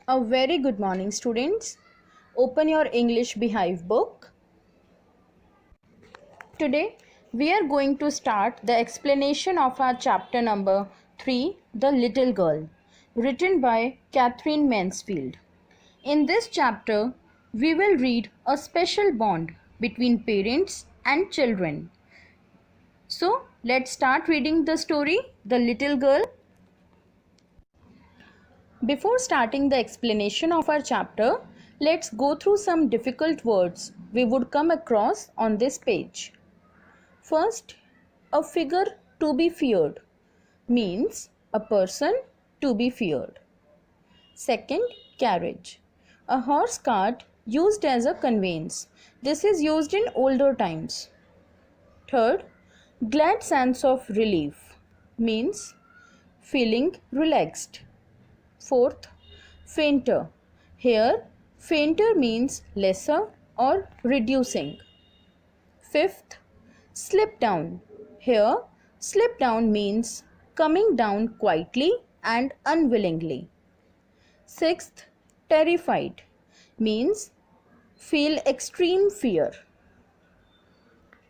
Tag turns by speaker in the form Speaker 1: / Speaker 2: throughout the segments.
Speaker 1: A very good morning, students. Open your English Beehive book. Today, we are going to start the explanation of our chapter number 3, The Little Girl, written by Catherine Mansfield. In this chapter, we will read a special bond between parents and children. So, let's start reading the story, The Little Girl. Before starting the explanation of our chapter, let's go through some difficult words we would come across on this page. First, a figure to be feared means a person to be feared. Second, carriage, a horse cart used as a conveyance. This is used in older times. Third, glad sense of relief means feeling relaxed. Fourth, fainter. Here, fainter means lesser or reducing. Fifth, slip down. Here, slip down means coming down quietly and unwillingly. Sixth, terrified means feel extreme fear.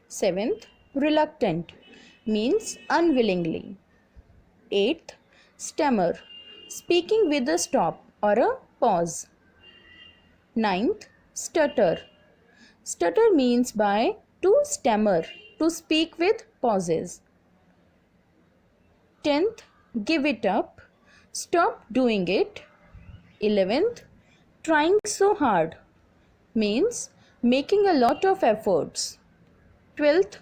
Speaker 1: Seventh, reluctant means unwillingly. Eighth, stammer, speaking with a stop or a pause. Ninth, stutter. Stutter means by to stammer, to speak with pauses. 10th, give it up, stop doing it. 11th, trying so hard means making a lot of efforts. 12th,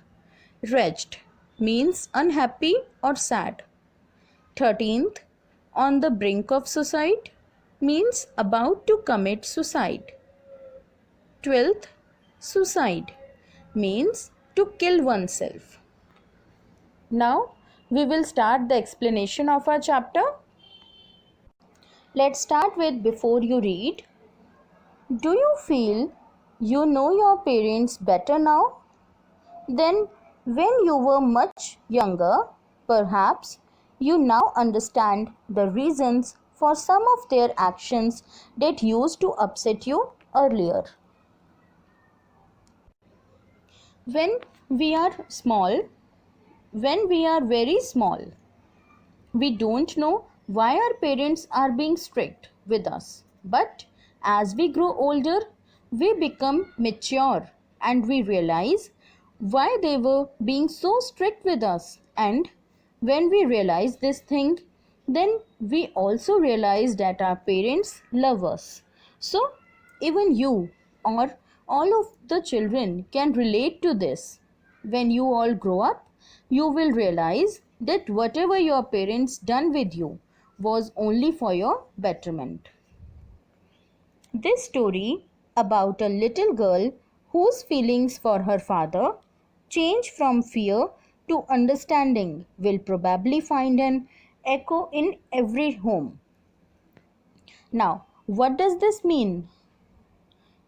Speaker 1: wretched means unhappy or sad. 13th, on the brink of suicide means about to commit suicide. 12th, suicide means to kill oneself. Now we will start the explanation of our chapter. Let's start with before you read. Do you feel you know your parents better now than when you were much younger? Perhaps you now understand the reasons for some of their actions that used to upset you earlier. When we are very small, we don't know why our parents are being strict with us. But as we grow older, we become mature and we realize why they were being so strict with us. And when we realize this thing, then we also realize that our parents love us. So, even you or all of the children can relate to this. When you all grow up, you will realize that whatever your parents done with you was only for your betterment. This story about a little girl whose feelings for her father change from fear to understanding will probably find an echo in every home. Now, what does this mean?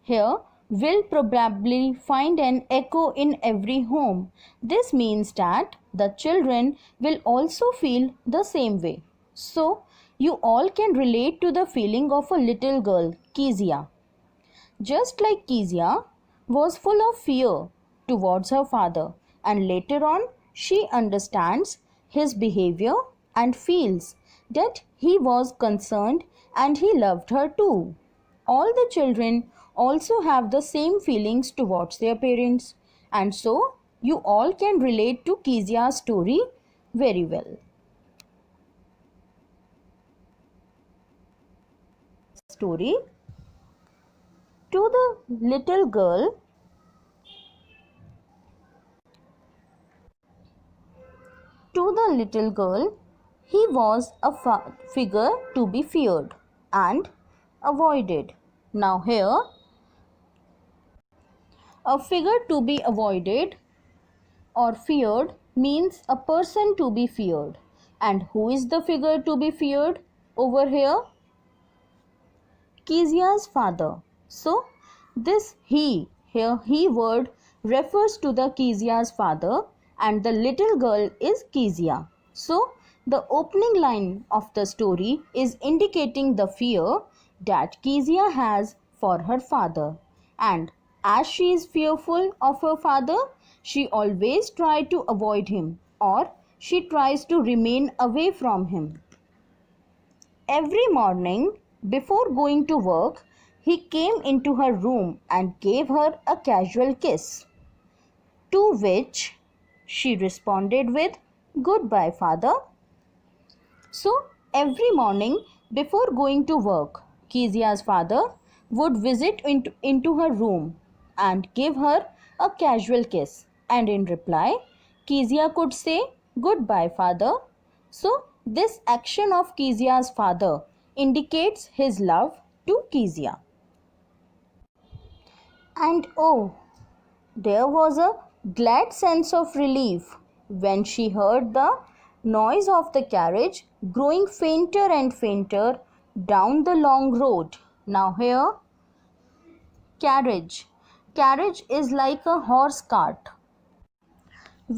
Speaker 1: Here, will probably find an echo in every home. This means that the children will also feel the same way. So, you all can relate to the feeling of a little girl, Kezia. Just like Kezia was full of fear towards her father, and later on she understands his behavior and feels that he was concerned and he loved her too. All the children also have the same feelings towards their parents, and so you all can relate to Kezia's story very well. Story to the little girl. To the little girl, he was a figure to be feared and avoided. Now here, a figure to be avoided or feared means a person to be feared. And who is the figure to be feared over here? Kezia's father. So this he word refers to the Kezia's father and the little girl is Kezia. So the opening line of the story is indicating the fear that Kezia has for her father. And as she is fearful of her father, she always tries to avoid him, or she tries to remain away from him. Every morning, before going to work, he came into her room and gave her a casual kiss, to which she responded with, "Goodbye, father." So, every morning before going to work, Kezia's father would visit into her room and give her a casual kiss. And in reply, Kezia could say, "Goodbye, father." So, this action of Kezia's father indicates his love to Kezia. And oh, there was a glad sense of relief when she heard the noise of the carriage growing fainter and fainter down the long road. Now, here, carriage. Carriage is like a horse cart,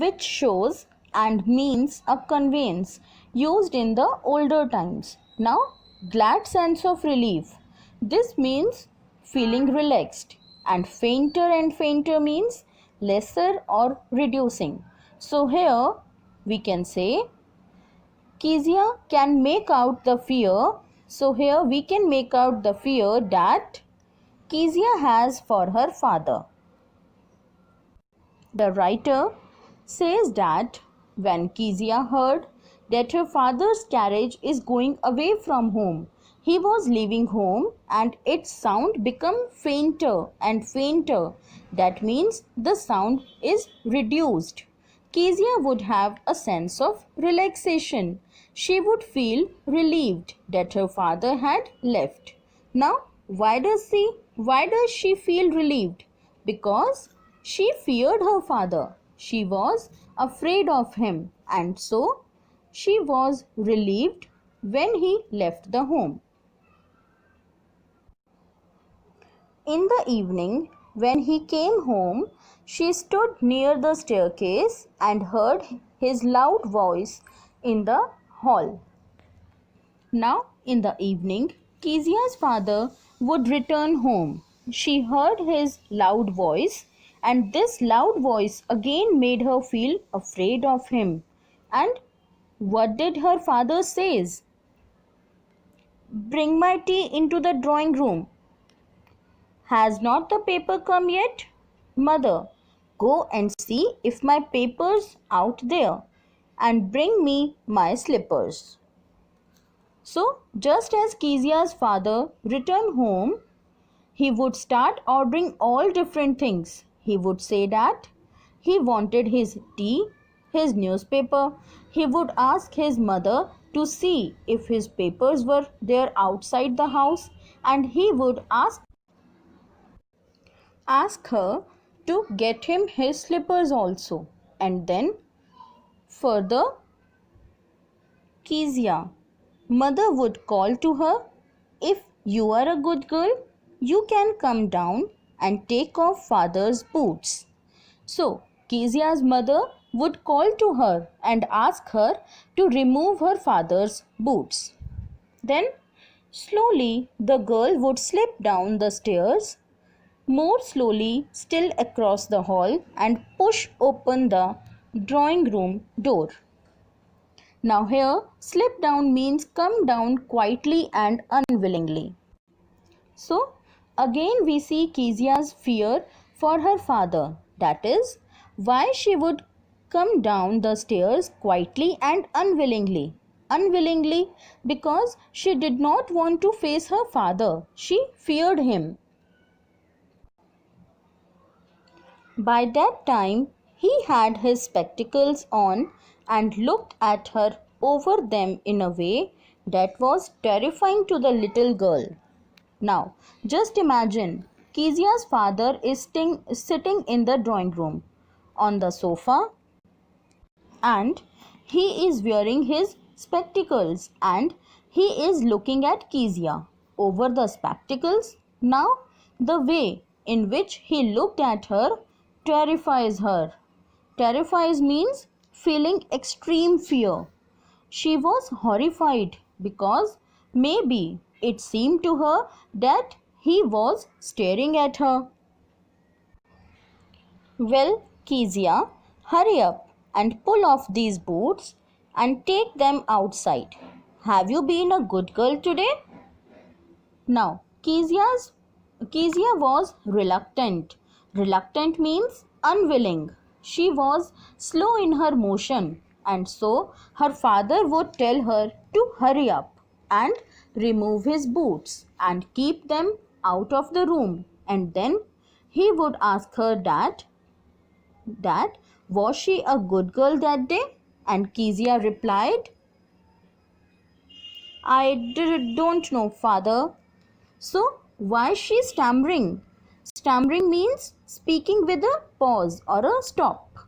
Speaker 1: which shows and means a conveyance used in the older times. Now, glad sense of relief. This means feeling relaxed, and fainter and fainter means lesser or reducing. So, here we can say Kezia can make out the fear. So, here we can make out the fear that Kezia has for her father. The writer says that when Kezia heard that her father's carriage is going away from home, he was leaving home and its sound became fainter and fainter. That means the sound is reduced. Kezia would have a sense of relaxation. She would feel relieved that her father had left. Now, why does she feel relieved? Because she feared her father. She was afraid of him, and so she was relieved when he left the home. In the evening, when he came home, she stood near the staircase and heard his loud voice in the hall. Now, in the evening, Kezia's father would return home. She heard his loud voice, and this loud voice again made her feel afraid of him. And what did her father say? "Bring my tea into the drawing room." "Has not the paper come yet?" "Mother, go and see if my paper's out there, and bring me my slippers." So, just as Kezia's father returned home, he would start ordering all different things. He would say that he wanted his tea, his newspaper. He would ask his mother to see if his papers were there outside the house, and he would ask her to get him his slippers also. And then further, Kezia, mother would call to her, "If you are a good girl, you can come down and take off father's boots." So, Kezia's mother would call to her and ask her to remove her father's boots. Then, slowly, the girl would slip down the stairs, more slowly still across the hall, and push open the drawing room door. Now, here, slip down means come down quietly and unwillingly. So, again we see Kezia's fear for her father. That is, why she would come down the stairs quietly and unwillingly. Unwillingly because she did not want to face her father. She feared him. By that time, he had his spectacles on and looked at her over them in a way that was terrifying to the little girl. Now, just imagine Kezia's father is sitting in the drawing room on the sofa, and he is wearing his spectacles and he is looking at Kezia over the spectacles. Now, the way in which he looked at her terrifies her. Terrifies means feeling extreme fear. She was horrified because maybe It seemed to her that he was staring at her. Well, Kezia, hurry up and pull off these boots and take them outside. Have you been a good girl today? Now, Kezia was reluctant. Reluctant means unwilling. She was slow in her motion, and so her father would tell her to hurry up and remove his boots and keep them out of the room. And then he would ask her that was she a good girl that day? And Kezia replied, don't know, father. So, why is she stammering? Stammering means speaking with a pause or a stop.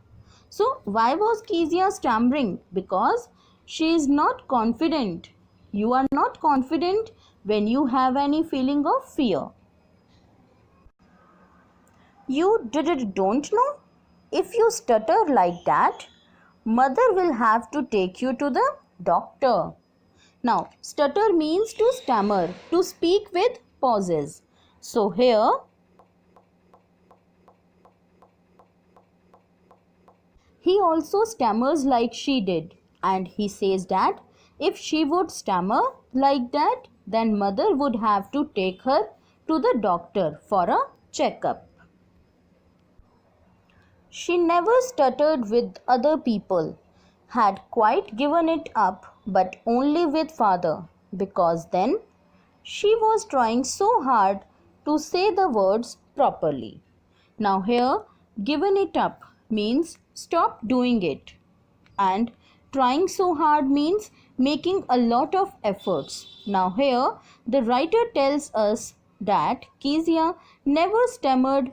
Speaker 1: So, why was Kezia stammering? Because she is not confident. You are not confident when you have any feeling of fear. Don't know? If you stutter like that, mother will have to take you to the doctor. Now, stutter means to stammer, to speak with pauses. So, here he also stammers like she did, and he says that if she would stammer like that, then mother would have to take her to the doctor for a checkup. She never stuttered with other people, had quite given it up, but only with father, because then she was trying so hard to say the words properly. Now, here, given it up means stop doing it, and trying so hard means making a lot of efforts. Now, here, the writer tells us that Kezia never stammered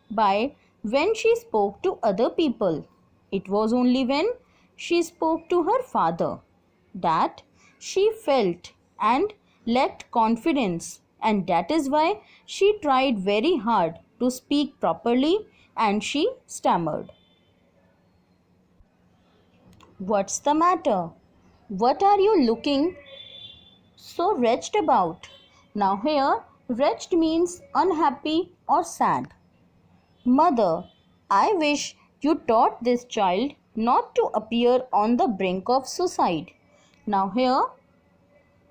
Speaker 1: by when she spoke to other people. It was only when she spoke to her father that she felt and lacked confidence, and that is why she tried very hard to speak properly and she stammered. What's the matter? What are you looking so wretched about? Now, here, wretched means unhappy or sad. Mother, I wish you taught this child not to appear on the brink of suicide. Now, here,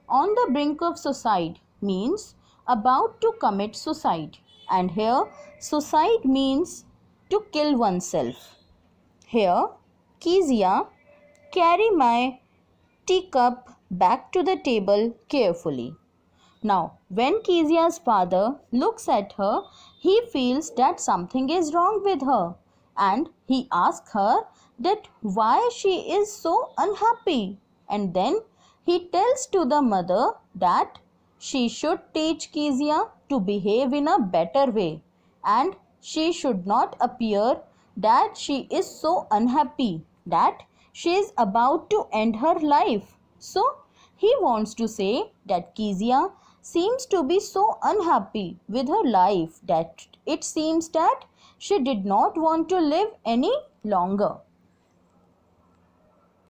Speaker 1: on the brink of suicide means about to commit suicide, and here, suicide means to kill oneself. Here, Kezia, carry my teacup back to the table carefully. Now, when Kezia's father looks at her, he feels that something is wrong with her, and he asks her that why she is so unhappy, and then he tells to the mother that she should teach Kezia to behave in a better way, and she should not appear that she is so unhappy that she is about to end her life. So he wants to say that Kezia seems to be so unhappy with her life that it seems that she did not want to live any longer.